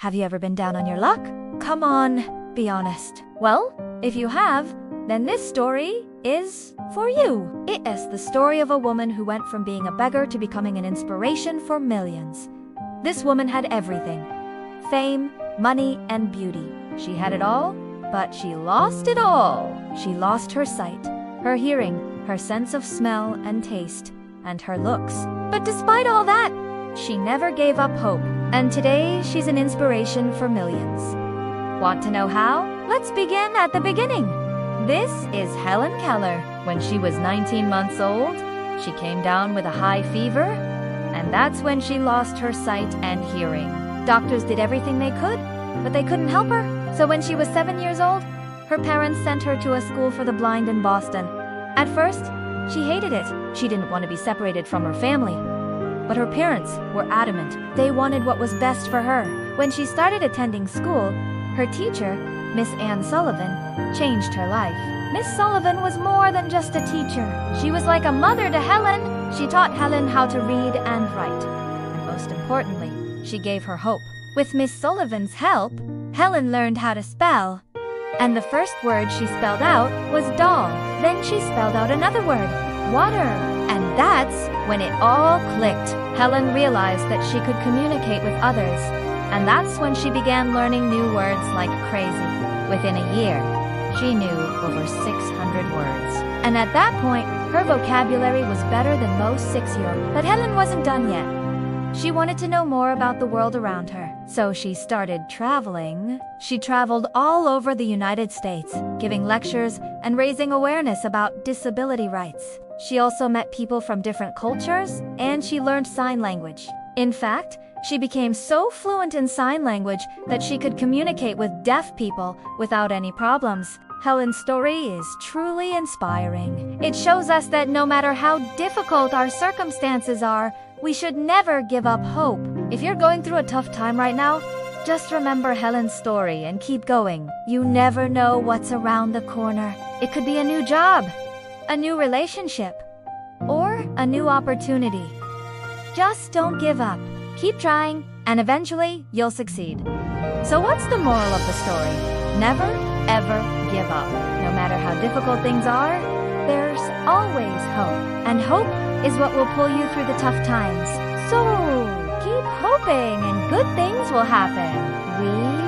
Have you ever been down on your luck? Come on, be honest. Well, if you have, then this story is for you. It is the story of a woman who went from being a beggar to becoming an inspiration for millions. This woman had everything: fame, money, and beauty. She had it all, but she lost it all. She lost her sight, her hearing, her sense of smell and taste, and her looks. But despite all that, she never gave up hope, and today she's an inspiration for millions. Want to know how? Let's begin at the beginning. This is Helen Keller. When she was 19 months old, she came down with a high fever, and that's when she lost her sight and hearing. Doctors did everything they could, but they couldn't help her. So when she was 7 years old, her parents sent her to a school for the blind in Boston. At first, she hated it. She didn't want to be separated from her family. But her parents were adamant. They wanted what was best for her. When she started attending school, her teacher, Miss Ann Sullivan, changed her life. Miss Sullivan was more than just a teacher. She was like a mother to Helen. She taught Helen how to read and write. And most importantly, she gave her hope. With Miss Sullivan's help, Helen learned how to spell. And the first word she spelled out was doll. Then she spelled out another word, water. And that's when it all clicked. Helen realized that she could communicate with others. And that's when she began learning new words like crazy. Within a year, she knew over 600 words. And at that point, her vocabulary was better than most 6-year-olds. But Helen wasn't done yet. She wanted to know more about the world around her. So she started traveling. She traveled all over the United States, giving lectures and raising awareness about disability rights. She also met people from different cultures, and she learned sign language. In fact, she became so fluent in sign language that she could communicate with deaf people without any problems. Helen's story is truly inspiring. It shows us that no matter how difficult our circumstances are, we should never give up hope. If you're going through a tough time right now, just remember Helen's story and keep going. You never know what's around the corner. It could be a new job, a new relationship, or a new opportunity. Just don't give up. Keep trying, and eventually you'll succeed. So what's the moral of the story? Never, ever give up. No matter how difficult things are, there's always hope. And hope is what will pull you through the tough times. So keep hoping and good things will happen. We